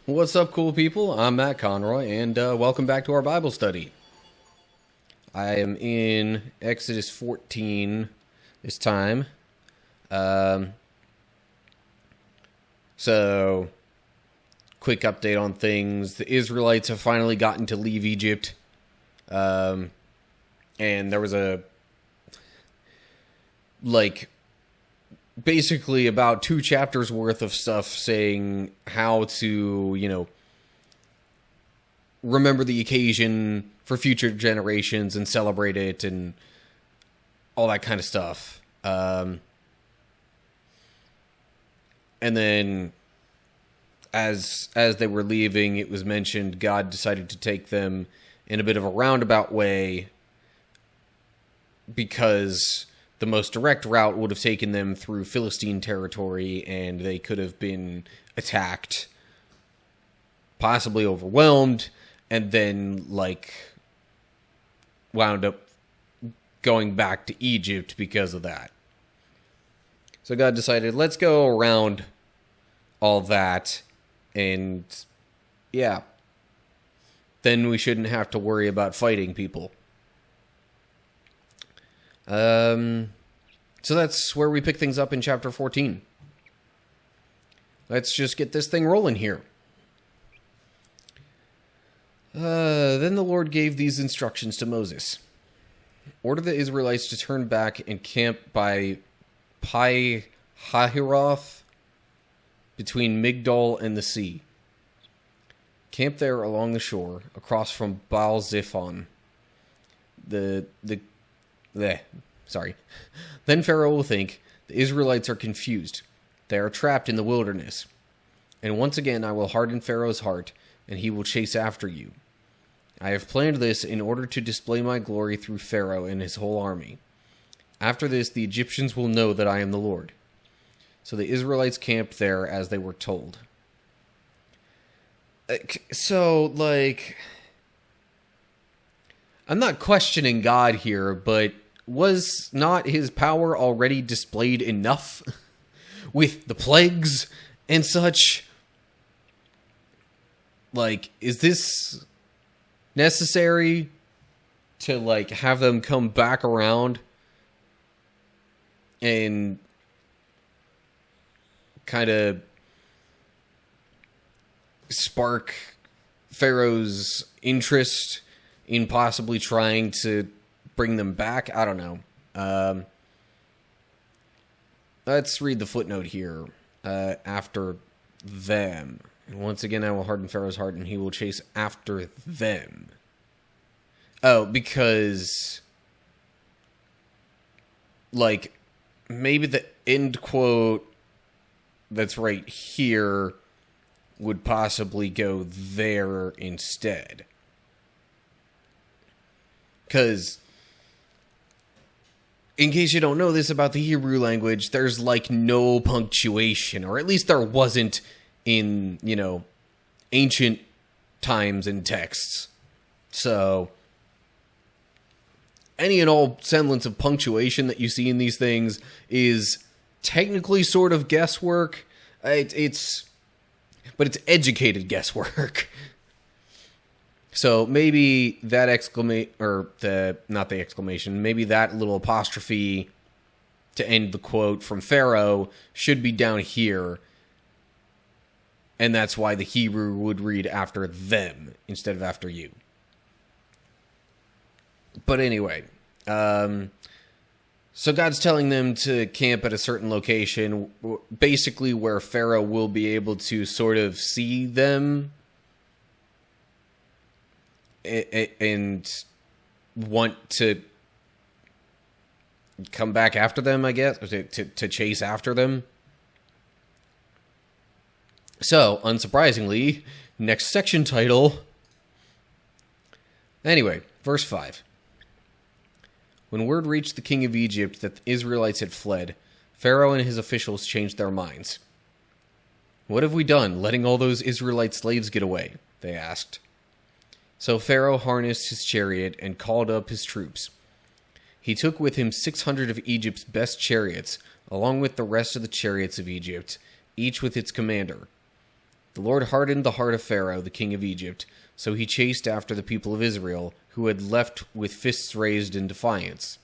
What's up, cool people? I'm Matt Conroy, and welcome back to our Bible study. I am in Exodus 14 this time. So, quick update on things. The Israelites have finally gotten to leave Egypt. And there was basically about 2 chapters worth of stuff saying how to, remember the occasion for future generations and celebrate it and all that kind of stuff. And then as they were leaving, it was mentioned God decided to take them in a bit of a roundabout way because the most direct route would have taken them through Philistine territory, and they could have been attacked, possibly overwhelmed, and then, wound up going back to Egypt because of that. So God decided, let's go around all that, and, yeah. Then we shouldn't have to worry about fighting people. So that's where we pick things up in chapter 14. Let's just get this thing rolling here. Then the Lord gave these instructions to Moses. Order the Israelites to turn back and camp by Pi Hahiroth, between Migdol and the sea. Camp there along the shore, across from Baal Zephon. Then Pharaoh will think, the Israelites are confused. They are trapped in the wilderness. And once again I will harden Pharaoh's heart, and he will chase after you. I have planned this in order to display my glory through Pharaoh and his whole army. After this, the Egyptians will know that I am the Lord. So the Israelites camped there as they were told. I'm not questioning God here, but was not his power already displayed enough with the plagues and such? Is this necessary to, have them come back around and kind of spark Pharaoh's interest in possibly trying to bring them back? I don't know. Let's read the footnote here. After them. And once again, I will harden Pharaoh's heart, and he will chase after them. Oh, because, maybe the end quote that's right here would possibly go there instead. Because, in case you don't know this about the Hebrew language, there's, no punctuation, or at least there wasn't in, ancient times and texts. So, any and all semblance of punctuation that you see in these things is technically sort of guesswork. But it's educated guesswork. So maybe that maybe that little apostrophe to end the quote from Pharaoh should be down here. And that's why the Hebrew would read after them instead of after you. But anyway, so God's telling them to camp at a certain location, basically where Pharaoh will be able to sort of see them and want to come back after them, I guess, or to chase after them. So, unsurprisingly, next section title. Anyway, verse 5. When word reached the king of Egypt that the Israelites had fled, Pharaoh and his officials changed their minds. What have we done, letting all those Israelite slaves get away? They asked. So Pharaoh harnessed his chariot and called up his troops. He took with him 600 of Egypt's best chariots, along with the rest of the chariots of Egypt, each with its commander. The Lord hardened the heart of Pharaoh, the king of Egypt, so he chased after the people of Israel, who had left with fists raised in defiance.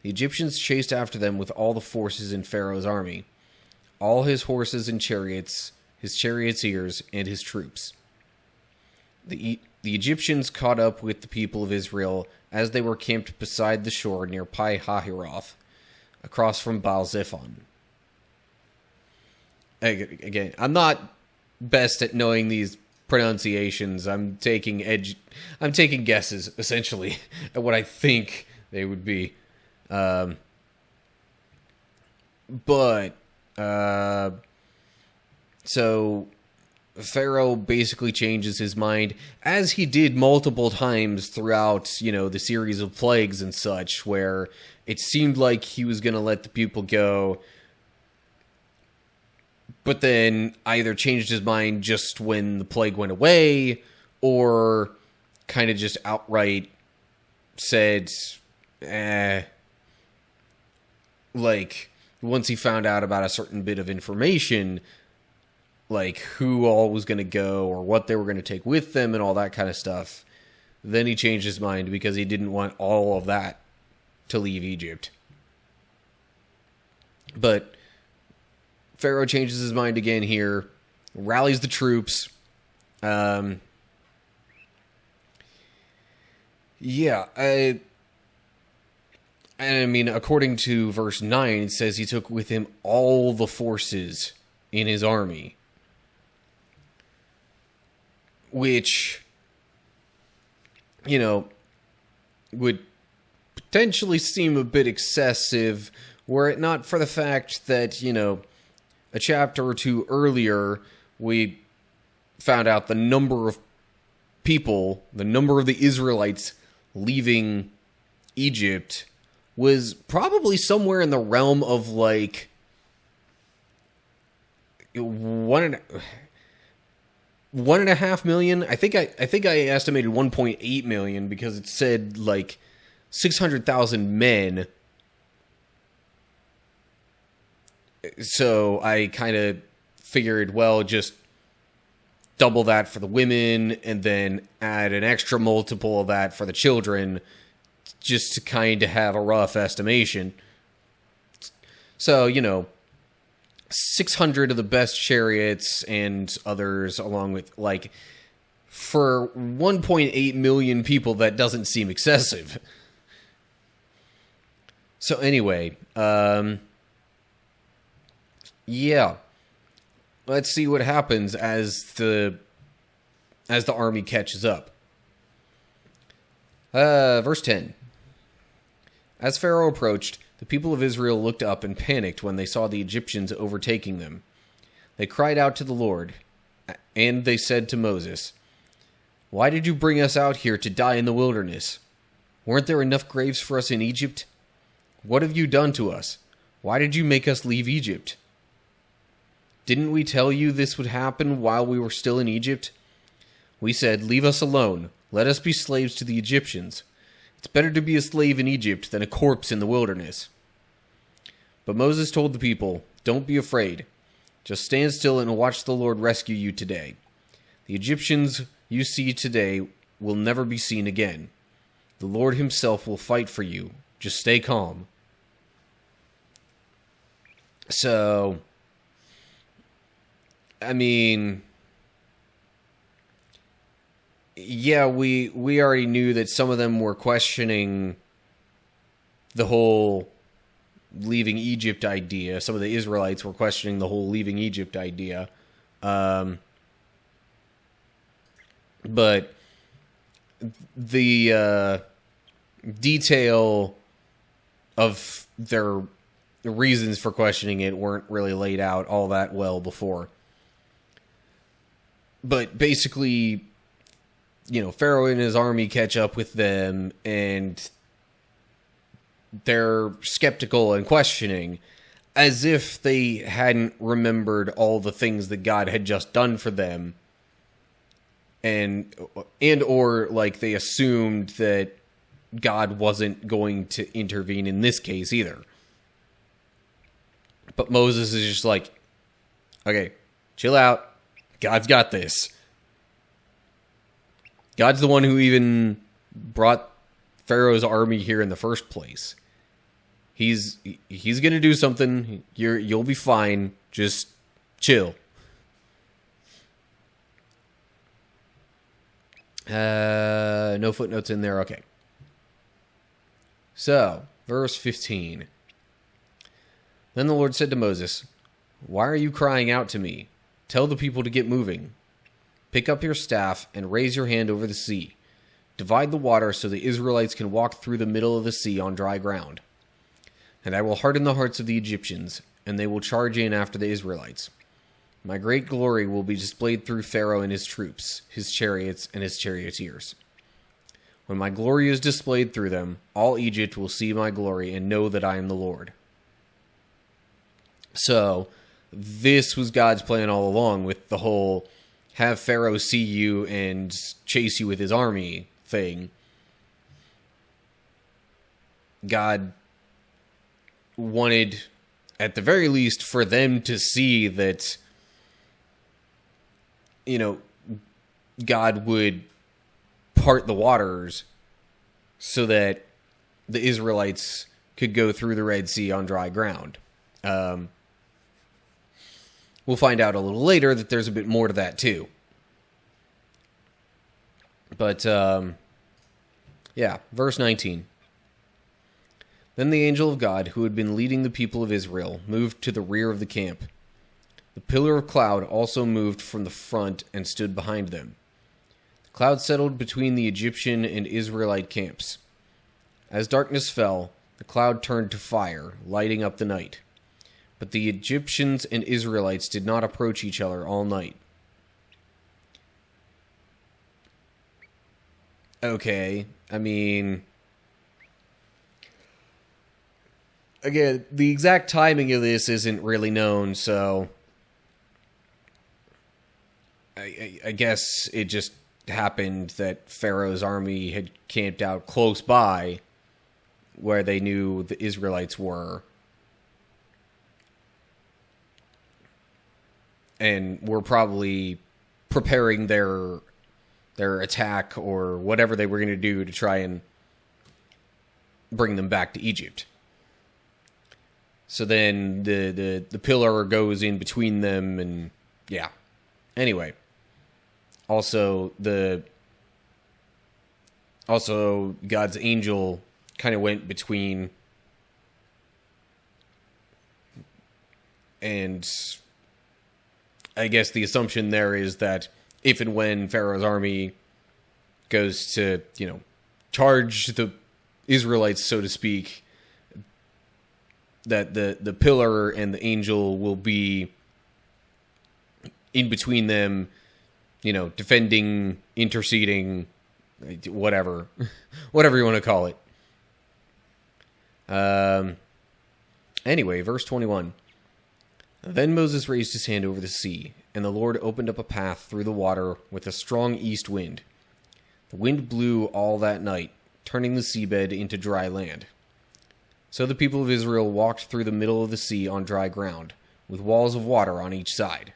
The Egyptians chased after them with all the forces in Pharaoh's army, all his horses and chariots, his charioteers, and his troops. The Egyptians caught up with the people of Israel as they were camped beside the shore near Pi-Hahiroth, across from Baal-Zephon. Again, I'm not best at knowing these pronunciations. I'm taking guesses, essentially, at what I think they would be. So Pharaoh basically changes his mind, as he did multiple times throughout, the series of plagues and such, where it seemed like he was going to let the people go, but then either changed his mind just when the plague went away, or kind of just outright said, like, once he found out about a certain bit of information, like who all was going to go or what they were going to take with them and all that kind of stuff, then he changed his mind because he didn't want all of that to leave Egypt. But Pharaoh changes his mind again here, rallies the troops. And I mean, according to verse 9, it says he took with him all the forces in his army, which, would potentially seem a bit excessive were it not for the fact that, a chapter or two earlier, we found out the number of people, the number of the Israelites leaving Egypt was probably somewhere in the realm of like 1.5 million. I think I estimated 1.8 million because it said like 600,000 men. So I kind of figured, well, just double that for the women and then add an extra multiple of that for the children, just to kind of have a rough estimation. So, 600 of the best chariots and others, along with, like, for 1.8 million people, that doesn't seem excessive. So anyway, yeah. Let's see what happens as the army catches up. Verse 10. As Pharaoh approached, the people of Israel looked up and panicked when they saw the Egyptians overtaking them. They cried out to the Lord, and they said to Moses, "Why did you bring us out here to die in the wilderness? Weren't there enough graves for us in Egypt? What have you done to us? Why did you make us leave Egypt? Didn't we tell you this would happen while we were still in Egypt? We said, 'Leave us alone. Let us be slaves to the Egyptians. It's better to be a slave in Egypt than a corpse in the wilderness.' But Moses told the people, 'Don't be afraid. Just stand still and watch the Lord rescue you today. The Egyptians you see today will never be seen again. The Lord himself will fight for you. Just stay calm.'" So, I mean, yeah, we already knew that some of them were questioning the whole leaving Egypt idea. Some of the Israelites were questioning the whole leaving Egypt idea. But the detail of their reasons for questioning it weren't really laid out all that well before. But basically, Pharaoh and his army catch up with them, and they're skeptical and questioning, as if they hadn't remembered all the things that God had just done for them, or like they assumed that God wasn't going to intervene in this case either. But Moses is just like, okay, Chill out. God's got this. God's the one who even brought Pharaoh's army here in the first place. He's going to do something. You'll be fine. Just chill. No footnotes in there. Okay. So, verse 15. Then the Lord said to Moses, "Why are you crying out to me? Tell the people to get moving. Pick up your staff and raise your hand over the sea. Divide the water so the Israelites can walk through the middle of the sea on dry ground. And I will harden the hearts of the Egyptians, and they will charge in after the Israelites. My great glory will be displayed through Pharaoh and his troops, his chariots, and his charioteers. When my glory is displayed through them, all Egypt will see my glory and know that I am the Lord." So, this was God's plan all along with the whole have Pharaoh see you and chase you with his army thing. God wanted, at the very least, for them to see that, God would part the waters so that the Israelites could go through the Red Sea on dry ground. We'll find out a little later that there's a bit more to that too. But, verse 19. Then the angel of God, who had been leading the people of Israel, moved to the rear of the camp. The pillar of cloud also moved from the front and stood behind them. The cloud settled between the Egyptian and Israelite camps. As darkness fell, the cloud turned to fire, lighting up the night. But the Egyptians and Israelites did not approach each other all night. Okay, again, the exact timing of this isn't really known, so I guess it just happened that Pharaoh's army had camped out close by where they knew the Israelites were. And were probably preparing their attack or whatever they were going to do to try and bring them back to Egypt. So then the pillar goes in between them, and yeah. Anyway, also God's angel kind of went between, and I guess the assumption there is that if and when Pharaoh's army goes to, charge the Israelites, so to speak, that the pillar and the angel will be in between them, defending, interceding, whatever you want to call it. Anyway, verse 21. Then Moses raised his hand over the sea, and the Lord opened up a path through the water with a strong east wind. The wind blew all that night, turning the seabed into dry land. So the people of Israel walked through the middle of the sea on dry ground, with walls of water on each side.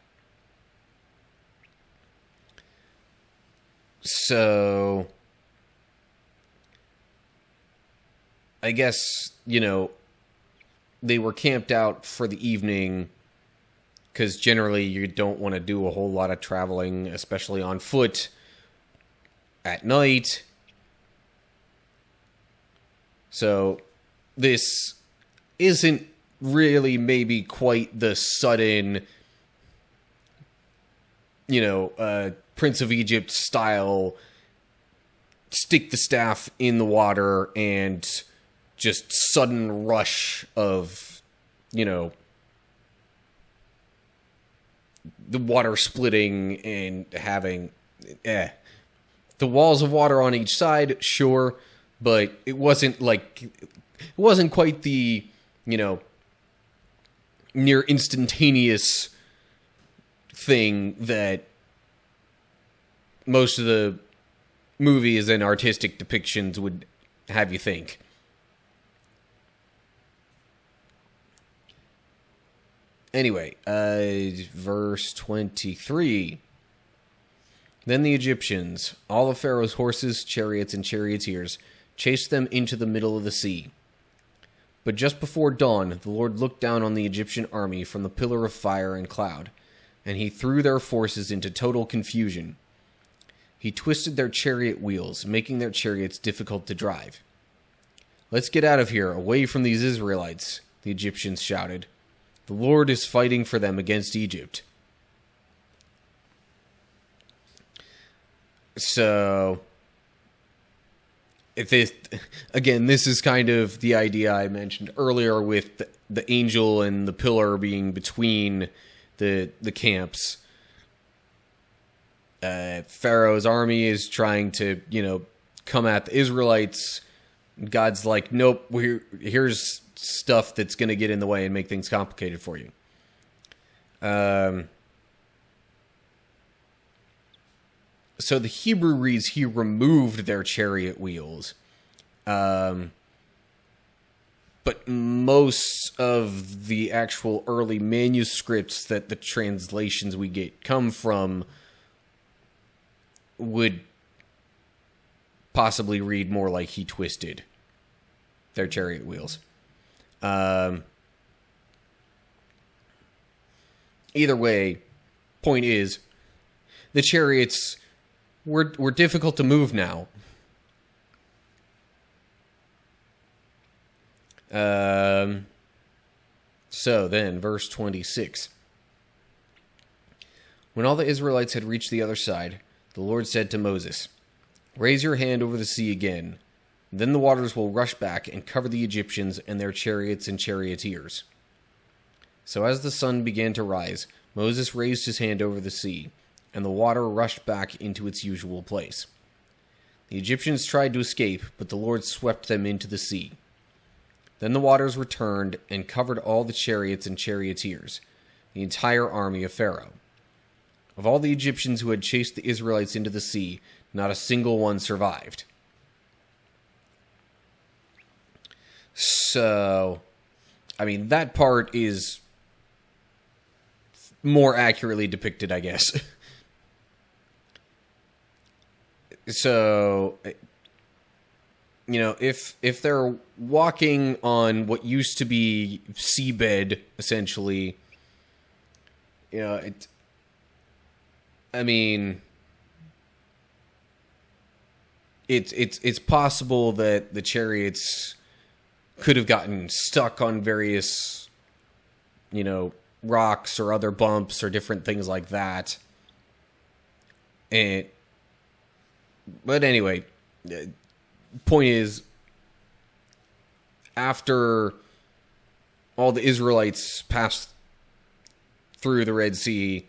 So, I guess, they were camped out for the evening, because generally you don't want to do a whole lot of traveling, especially on foot, at night. So, this isn't really maybe quite the sudden, Prince of Egypt style, stick the staff in the water and just sudden rush of, the water splitting and having, the walls of water on each side, sure, but it wasn't quite the, near instantaneous thing that most of the movies and artistic depictions would have you think. Anyway, verse 23. Then the Egyptians, all of Pharaoh's horses, chariots, and charioteers, chased them into the middle of the sea. But just before dawn, the Lord looked down on the Egyptian army from the pillar of fire and cloud, and he threw their forces into total confusion. He twisted their chariot wheels, making their chariots difficult to drive. "Let's get out of here, away from these Israelites," the Egyptians shouted. "The Lord is fighting for them against Egypt." So, this is kind of the idea I mentioned earlier with the angel and the pillar being between the camps. Pharaoh's army is trying to, come at the Israelites. God's like, nope, here's stuff that's going to get in the way and make things complicated for you. So the Hebrew reads, he removed their chariot wheels. But most of the actual early manuscripts that the translations we get come from would possibly read more like he twisted their chariot wheels. Either way, point is, the chariots were difficult to move now. So then, verse 26. When all the Israelites had reached the other side, the Lord said to Moses, "Raise your hand over the sea again. Then the waters will rush back and cover the Egyptians and their chariots and charioteers." So as the sun began to rise, Moses raised his hand over the sea, and the water rushed back into its usual place. The Egyptians tried to escape, but the Lord swept them into the sea. Then the waters returned and covered all the chariots and charioteers, the entire army of Pharaoh. Of all the Egyptians who had chased the Israelites into the sea, not a single one survived. So, that part is more accurately depicted, I guess. So, if they're walking on what used to be seabed, essentially, it's possible that the chariots could have gotten stuck on various, rocks or other bumps or different things like that. But anyway, point is, after all the Israelites passed through the Red Sea,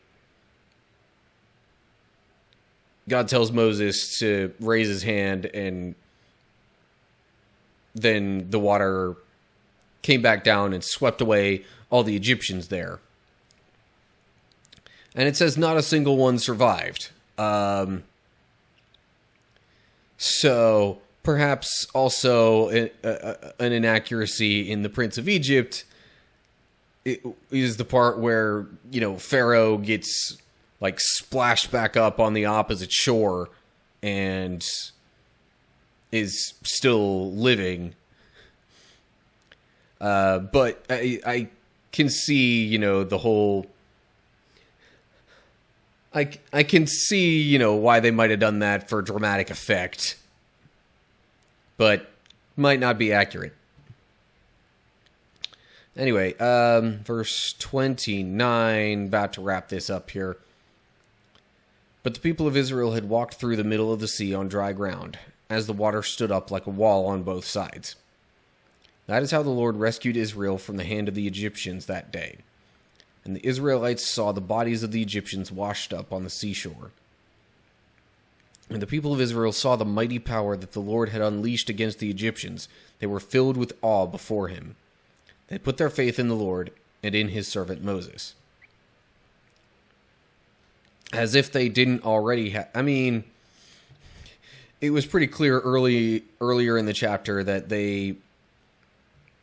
God tells Moses to raise his hand, and then the water came back down and swept away all the Egyptians there. And it says not a single one survived. So perhaps also an inaccuracy in the Prince of Egypt is the part where, Pharaoh gets splashed back up on the opposite shore and is still living. But I can see, the whole... I can see, why they might have done that for dramatic effect. But might not be accurate. Anyway, verse 29, about to wrap this up here. But the people of Israel had walked through the middle of the sea on dry ground, as the water stood up like a wall on both sides. That is how the Lord rescued Israel from the hand of the Egyptians that day. And the Israelites saw the bodies of the Egyptians washed up on the seashore. And the people of Israel saw the mighty power that the Lord had unleashed against the Egyptians. They were filled with awe before him. They put their faith in the Lord and in his servant Moses. As if they didn't already have... it was pretty clear earlier in the chapter that they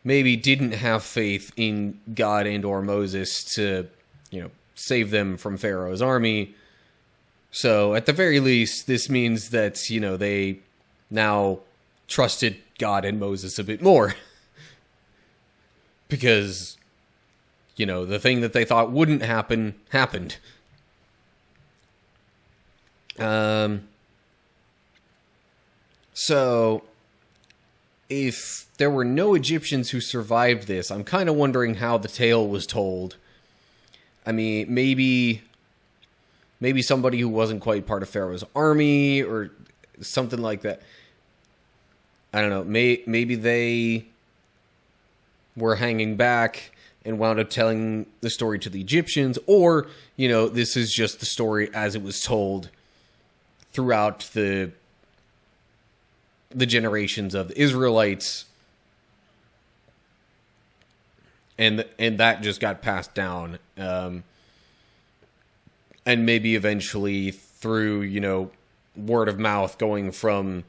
maybe didn't have faith in God and or Moses to, save them from Pharaoh's army. So at the very least, this means that, they now trusted God and Moses a bit more. Because, the thing that they thought wouldn't happen, happened. So, if there were no Egyptians who survived this, I'm kind of wondering how the tale was told. I mean, maybe somebody who wasn't quite part of Pharaoh's army or something like that. I don't know. Maybe they were hanging back and wound up telling the story to the Egyptians, or, this is just the story as it was told throughout the generations of the Israelites, and that just got passed down, and maybe eventually through, word of mouth going from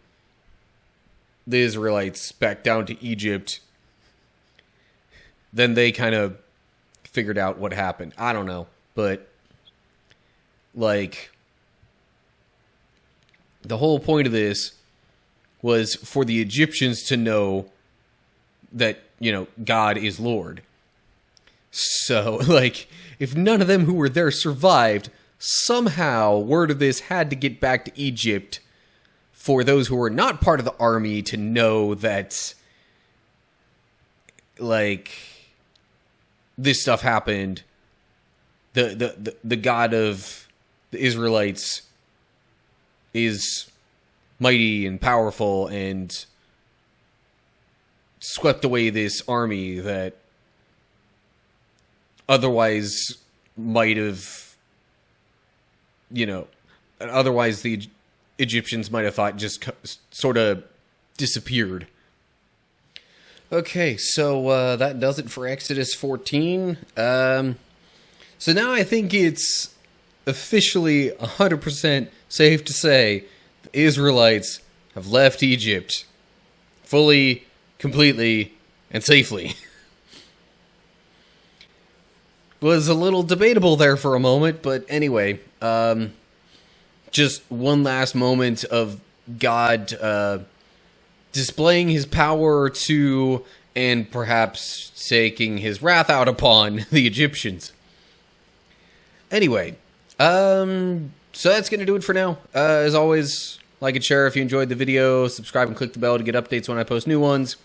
the Israelites back down to Egypt, then they kind of figured out what happened. I don't know, but, the whole point of this was for the Egyptians to know that, God is Lord. So, if none of them who were there survived, somehow word of this had to get back to Egypt for those who were not part of the army to know that, this stuff happened. The God of the Israelites is mighty and powerful and swept away this army that otherwise might have, otherwise the Egyptians might have thought just sort of disappeared. Okay, so that does it for Exodus 14. So now I think it's officially 100% safe to say the Israelites have left Egypt fully, completely, and safely. Was a little debatable there for a moment, but anyway, just one last moment of God displaying his power to, and perhaps taking his wrath out upon the Egyptians. Anyway, so that's going to do it for now. As always, like and share if you enjoyed the video, subscribe and click the bell to get updates when I post new ones.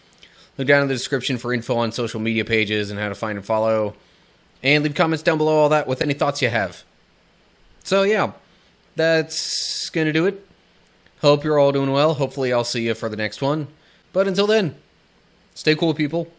Look down in the description for info on social media pages and how to find and follow. And leave comments down below all that with any thoughts you have. So yeah, that's going to do it. Hope you're all doing well. Hopefully I'll see you for the next one. But until then, stay cool, people.